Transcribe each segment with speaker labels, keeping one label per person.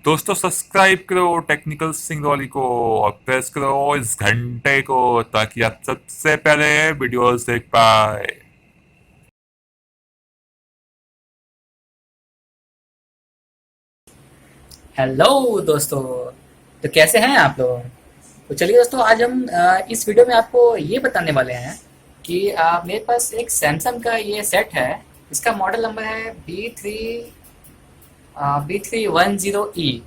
Speaker 1: दोस्तों सब्सक्राइब करो टेक्निकल सिंगरौली को और प्रेस करो इस घंटे को ताकि आप सबसे पहले वीडियोस देख पाए।
Speaker 2: हेलो दोस्तों। तो कैसे हैं आप लोग। तो चलिए दोस्तों, आज हम इस वीडियो में आपको ये बताने वाले हैं कि मेरे पास एक सैमसंग का ये सेट है। इसका मॉडल नंबर है B310E।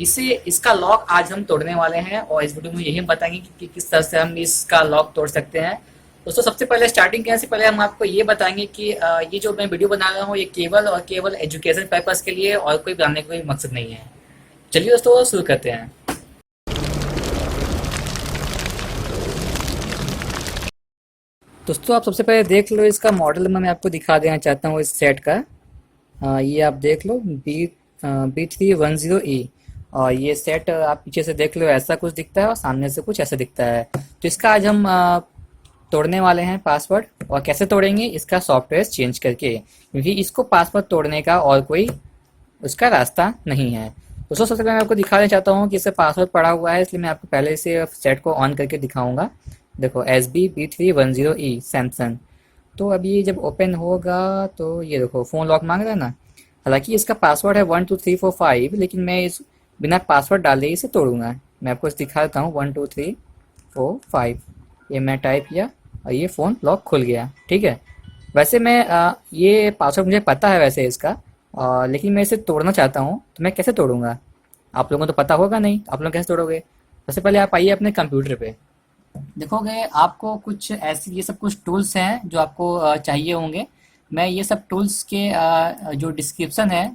Speaker 2: इसे इसका लॉक आज हम तोड़ने वाले हैं और इस वीडियो में यही हम बताएंगे कि किस तरह से हम इसका लॉक तोड़ सकते हैं। दोस्तों, सबसे पहले स्टार्टिंग करने से पहले हम आपको ये बताएंगे कि ये जो मैं वीडियो बना रहा हूँ ये केवल और केवल एजुकेशन पर्पज़ के लिए और कोई बनाने का कोई मकसद नहीं है। चलिए दोस्तों, शुरू करते हैं। दोस्तों, आप सबसे पहले देख लो इसका मॉडल मैं आपको दिखा देना चाहता हूँ इस सेट का। ये आप देख लो B310E। और ये सेट आप पीछे से देख लो ऐसा कुछ दिखता है और सामने से कुछ ऐसा दिखता है। तो इसका आज हम तोड़ने वाले हैं पासवर्ड। और कैसे तोड़ेंगे, इसका सॉफ्टवेयर चेंज करके, क्योंकि इसको पासवर्ड तोड़ने का और कोई उसका रास्ता नहीं है। दोस्तों, सबसे पहले मैं आपको दिखाना चाहता हूँ कि इससे पासवर्ड पड़ा हुआ है, इसलिए मैं आपको पहले से सेट को ऑन करके दिखाऊंगा। देखो, SB B310E सैमसंग। तो अभी ये जब ओपन होगा तो ये देखो फ़ोन लॉक मांग रहा है ना। हालांकि इसका पासवर्ड है 1 2 3 4 5, लेकिन मैं इस बिना पासवर्ड डाले ही इसे तोड़ूंगा। मैं आपको इसे दिखा देता हूँ 1 2 3 4 5। ये मैं टाइप किया और ये फ़ोन लॉक खुल गया। ठीक है। वैसे मैं ये पासवर्ड मुझे पता है वैसे इसका, लेकिन मैं इसे तोड़ना चाहता हूँ तो मैं कैसे तोड़ूंगा। आप लोगों को तो पता होगा नहीं, आप लोग कैसे तोड़ोगे। सबसे पहले आप आइए अपने कंप्यूटर पे। देखोगे आपको कुछ ऐसे ये सब कुछ टूल्स हैं जो आपको चाहिए होंगे। मैं ये सब टूल्स के जो डिस्क्रिप्शन है,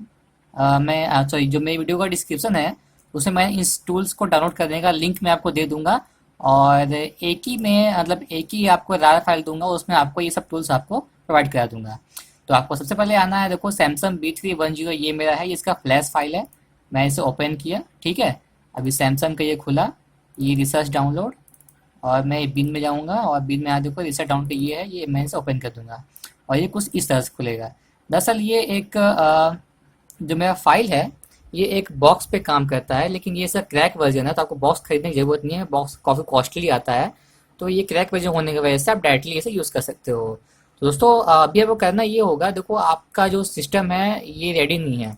Speaker 2: मैं सॉरी जो मेरी वीडियो का डिस्क्रिप्शन है उसमें मैं इस टूल्स को डाउनलोड करने का लिंक मैं आपको दे दूंगा। और एक ही में मतलब एक ही आपको रार फाइल दूंगा, उसमें आपको ये सब टूल्स आपको प्रोवाइड करा दूंगा। तो आपको सबसे पहले आना है, देखो सैमसंग B310 ये मेरा है, ये इसका फ्लैश फाइल है। मैं इसे ओपन किया, ठीक है। अभी सैमसंग का ये खुला, ये रिसर्च डाउनलोड। और मैं बिन में जाऊँगा और बिन में आ देखो रिसेट डाउन पे ये है, ये मैं इसे ओपन कर दूँगा और ये कुछ इस तरह से खुलेगा। दरअसल ये एक जो मेरा फाइल है ये एक बॉक्स पे काम करता है, लेकिन ये इसका क्रैक वर्जन है तो आपको बॉक्स खरीदने की ज़रूरत नहीं है। बॉक्स काफ़ी कॉस्टली आता है। तो ये क्रैक वर्जन होने की वजह से आप डायरेक्टली इसे यूज़ कर सकते हो। तो दोस्तों, अभी आपको करना ये होगा, देखो आपका जो सिस्टम है ये रेडी नहीं है।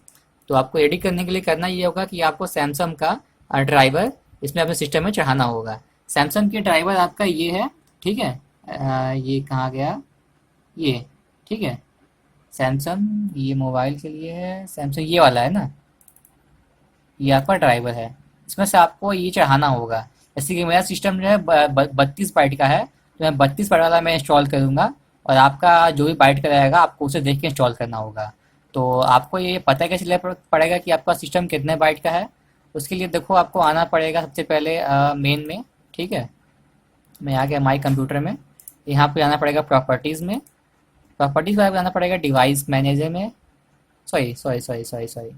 Speaker 2: तो आपको रेडी करने के लिए करना ये होगा कि आपको सैमसंग का ड्राइवर इसमें अपने सिस्टम में चढ़ाना होगा। सैमसंग के ड्राइवर आपका ये है, ठीक है। ये कहाँ गया, ये, ठीक है। सैमसंग ये मोबाइल के लिए है, सैमसंग ये वाला है ना, ये आपका ड्राइवर है। इसमें से आपको ये चढ़ाना होगा। जैसे कि मेरा सिस्टम जो है 32 बाइट का है, तो मैं 32 बाइट वाला मैं इंस्टॉल करूँगा। और आपका जो भी बाइट का रहेगा आपको उसे देख के इंस्टॉल करना होगा। तो आपको ये पता कैसे चले पड़ेगा कि आपका सिस्टम कितने बाइट का है। उसके लिए देखो आपको आना पड़ेगा सबसे पहले मेन में, ठीक है। मैं आ गया माई कंप्यूटर में। यहाँ पे आना पड़ेगा प्रॉपर्टीज़ में। प्रॉपर्टीज़ में आना पड़ेगा डिवाइस मैनेजर में। Sorry sorry sorry sorry sorry,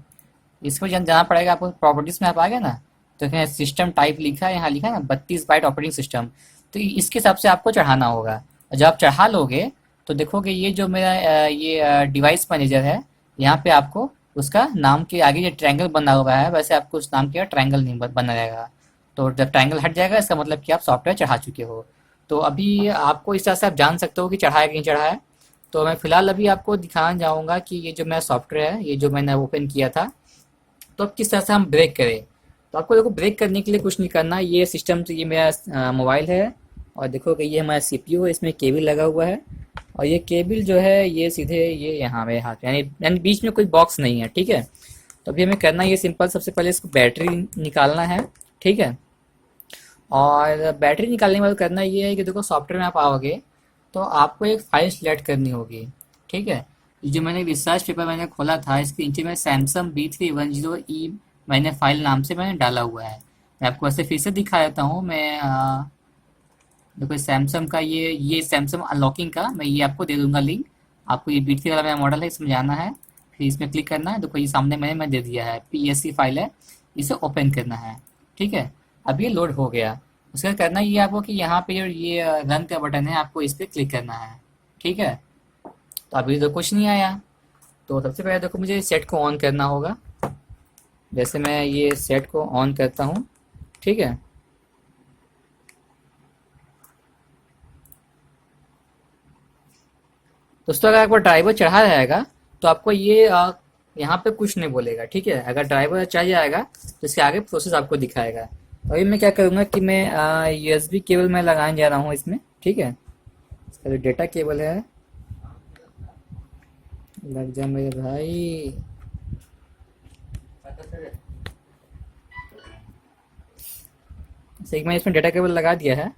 Speaker 2: इसमें जाना पड़ेगा आपको। प्रॉपर्टीज़ में आप आ गए ना, तो यहाँ सिस्टम टाइप लिखा है, यहाँ लिखा है ना 32 बाइट ऑपरेटिंग सिस्टम। तो इसके हिसाब से आपको चढ़ाना होगा। और जब आप चढ़ा लोगे तो देखोगे ये जो मेरा ये डिवाइस मैनेजर है, यहाँ पे आपको उसका नाम के आगे जो ट्रायंगल बना हुआ है वैसे आपको उस नाम के ट्रायंगल नहीं बना रहेगा। तो जब ट्रायंगल हट जाएगा इसका मतलब कि आप सॉफ्टवेयर चढ़ा चुके हो। तो अभी आपको इस तरह से आप जान सकते हो कि चढ़ा है कि नहीं चढ़ा है। तो मैं फ़िलहाल अभी आपको दिखाना चाहूँगा कि ये जो मेरा सॉफ्टवेयर है, ये जो मैंने ओपन किया था, तो अब किस तरह से हम ब्रेक करें। तो आपको देखो ब्रेक करने के लिए कुछ नहीं करना। ये सिस्टम तो ये मेरा मोबाइल है और देखो कि ये हमारा सीपीयू है, इसमें केबल लगा हुआ है। और ये केबल जो है ये सीधे ये यहाँ मेरे हाथ में, यानी बीच में कोई बॉक्स नहीं है, ठीक है। तो अभी हमें करना ये सिंपल, सबसे पहले इसको बैटरी निकालना है, ठीक है। और बैटरी निकालने के बाद करना ये है कि देखो सॉफ्टवेयर में आप आओगे तो आपको एक फ़ाइल सेलेक्ट करनी होगी, ठीक है। ये जो मैंने रिसर्च पेपर मैंने खोला था इसके नीचे में सैमसंग B310E मैंने फ़ाइल नाम से मैंने डाला हुआ है। मैं आपको ऐसे फिर से दिखा देता हूँ। मैं देखो सैमसंग का ये सैमसंग अनलॉकिंग का मैं ये आपको दे दूंगा लिंक। आपको ये B3 वाला मेरा मॉडल है, इसमें जाना है, फिर इसमें क्लिक करना है। देखो ये सामने मैं दे दिया है, PSC फाइल है, इसे ओपन करना है, ठीक है। अब ये लोड हो गया। उसका करना ये आपको कि यहाँ पे जो ये रन का बटन है आपको इस पर क्लिक करना है, ठीक है। तो अभी तो कुछ नहीं आया। तो सबसे पहले देखो मुझे सेट को ऑन करना होगा। जैसे मैं ये सेट को ऑन करता हूँ, ठीक है। दोस्तों अगर आपको ड्राइवर चढ़ा रहेगा तो आपको ये यहाँ पे कुछ नहीं बोलेगा, ठीक है। अगर ड्राइवर चढ़ जाएगा तो इसके आगे प्रोसेस आपको दिखाएगा। तो अभी मैं क्या करूँगा कि मैं यूएसबी केबल में लगाने जा रहा हूँ इसमें, ठीक है। इसका जो डेटा केबल है, लग जा मेरे भाई। जैसे कि मैं इसमें डेटा केबल लगा दिया है,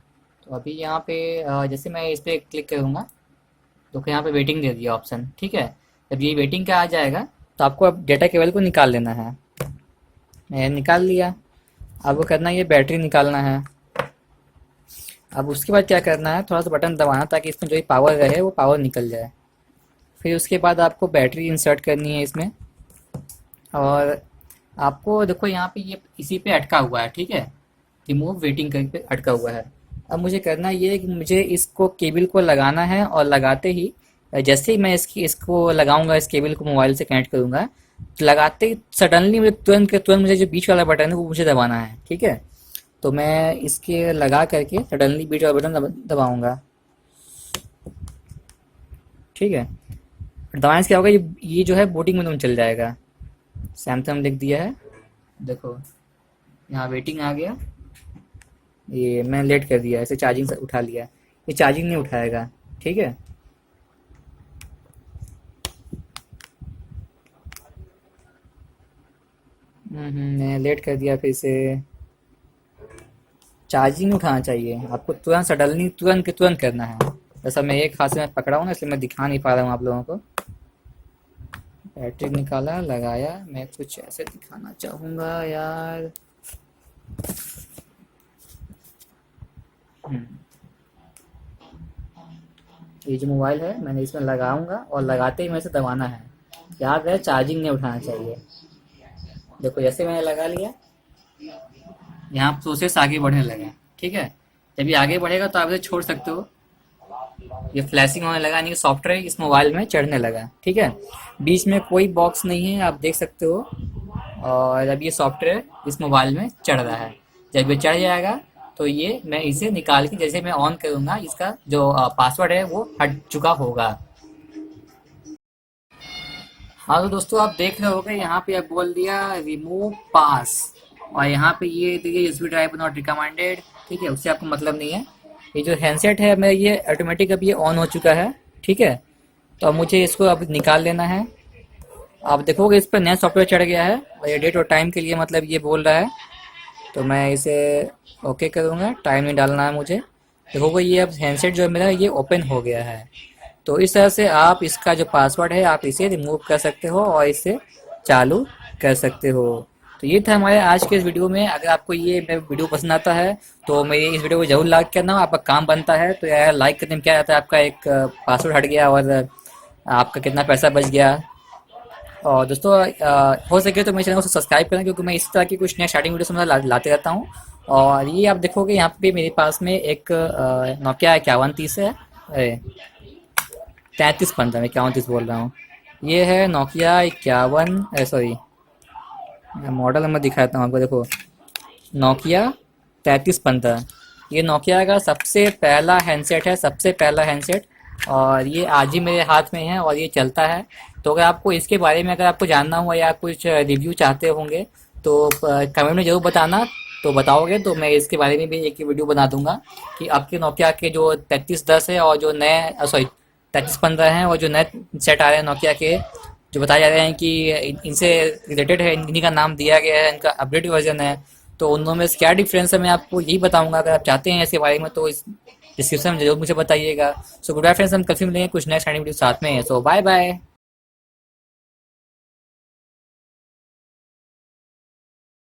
Speaker 2: तो अभी यहाँ पे जैसे मैं इस पर क्लिक करूँगा तो यहाँ पे वेटिंग दे दिया ऑप्शन, ठीक है। जब ये वेटिंग का आ जाएगा तो आपको अब डेटा केबल को निकाल लेना है। मैं निकाल लिया। आपको करना है ये बैटरी निकालना है। अब उसके बाद क्या करना है, थोड़ा सा बटन दबाना ताकि इसमें जो ये पावर रहे वो पावर निकल जाए। फिर उसके बाद आपको बैटरी इंसर्ट करनी है इसमें, और आपको देखो यहाँ पे ये इसी पे अटका हुआ है, ठीक है। रिमूव वेटिंग करके अटका हुआ है। अब मुझे करना ये है कि मुझे इसको केबल को लगाना है, और लगाते ही जैसे ही मैं इसको लगाऊंगा, इस केबल को मोबाइल से कनेक्ट करूंगा, तो लगाते ही सडनली मुझे तुरंत के तुरंत मुझे जो बीच वाला बटन है वो मुझे दबाना है, ठीक है। तो मैं इसके लगा करके सडनली बीच वाला बटन दबाऊंगा, ठीक है। दबाने से क्या होगा, ये जो है बूटिंग में चल जाएगा। सैमसंग लिख दिया है, देखो यहाँ वेटिंग आ गया। ये मैं लेट कर दिया, इसे चार्जिंग से उठा लिया। ये चार्जिंग नहीं उठाएगा, ठीक है। मैं लेट कर दिया, फिर से चार्जिंग उठाना चाहिए आपको, तुरंत सडनली तुरंत के तुरंत करना है। जैसा मैं एक हाथ से मैं पकड़ा हूँ ना, इसलिए मैं दिखा नहीं पा रहा हूँ आप लोगों को। बैटरी निकाला, लगाया। मैं कुछ ऐसे दिखाना चाहूँगा यार। हम्म, ये जो मोबाइल है मैंने इसमें लगाऊंगा, और लगाते ही मैं इसे दबाना है। याद है चार्जिंग नहीं उठाना चाहिए। देखो जैसे मैंने लगा लिया, यहाँ प्रोसेस आगे बढ़ने लगा, ठीक है। जब ये आगे बढ़ेगा तो आप इसे छोड़ सकते हो। ये फ्लैशिंग होने लगा, यानी कि सॉफ्टवेयर इस मोबाइल में चढ़ने लगा, ठीक है। बीच में कोई बॉक्स नहीं है, आप देख सकते हो। और अब ये सॉफ्टवेयर इस मोबाइल में चढ़ रहा है। जब ये चढ़ जाएगा तो ये मैं इसे निकाल के जैसे मैं ऑन करूँगा, इसका जो पासवर्ड है वो हट चुका होगा। हाँ तो दोस्तों आप देख रहे होगे, यहाँ पे अब बोल दिया रिमूव पास, और यहाँ पे ये देखिए यूएसबी ड्राइव नॉट रिकमेंडेड, ठीक है। उससे आपको मतलब नहीं है। ये जो हैंडसेट है मेरा, ये ऑटोमेटिक अब ये ऑन हो चुका है, ठीक है। तो अब मुझे इसको अब निकाल लेना है। आप देखोगे इस पर नया सॉफ्टवेयर चढ़ गया है, और ये डेट और टाइम के लिए मतलब ये बोल रहा है। तो मैं इसे ओके करूँगा, टाइम नहीं डालना है मुझे। देखोगे ये अब हैंडसेट जो है मेरा ये ओपन हो गया है। तो इस तरह से आप इसका जो पासवर्ड है आप इसे रिमूव कर सकते हो और इसे चालू कर सकते हो। तो ये था हमारे आज के इस वीडियो में। अगर आपको ये मेरा वीडियो पसंद आता है तो मेरी इस वीडियो को जरूर लाइक करना, आपका काम बनता है। तो यार लाइक करने में क्या रहता है, आपका एक पासवर्ड हट गया और आपका कितना पैसा बच गया। और दोस्तों हो सके तो मेरे चैनल को सब्सक्राइब करें, क्योंकि मैं इस तरह की कुछ नया स्टार्टिंग वीडियो में लाते रहता हूँ। और ये आप देखोगे यहाँ पे मेरे पास में एक नोकिया 5130 है, 3315, मैं 5130 बोल रहा हूँ। ये है नोकिया 51, सॉरी मॉडल नंबर दिखाता हूँ आपको। देखो नोकिया 3315, ये नोकिया का सबसे पहला हैंडसेट है, सबसे पहला हैंडसेट। और ये आज ही मेरे हाथ में है और ये चलता है। तो अगर आपको इसके बारे में अगर आपको जानना हुआ या कुछ रिव्यू चाहते होंगे तो कमेंट में ज़रूर बताना। तो बताओगे तो मैं इसके बारे में भी एक वीडियो बना दूंगा कि आपके नोकिया के जो 3310 है और जो नए सॉरी 3315 हैं और जो नए सेट आ रहे हैं नोकिया के, जो बताए जा रहे हैं कि इनसे रिलेटेड है, इन्हीं का नाम दिया गया है, इनका अपडेट वर्जन है। तो उन दोनों में क्या डिफरेंस है मैं आपको यही बताऊंगा। अगर आप चाहते हैं इसके बारे में तो इस डिस्क्रिप्शन में जरूर मुझे बताइएगा। सो गुड बाय फ्रेंड्स, हम कल फिर मिलेंगे कुछ नेक्स्ट वीडियो साथ में। सो बाय बाय।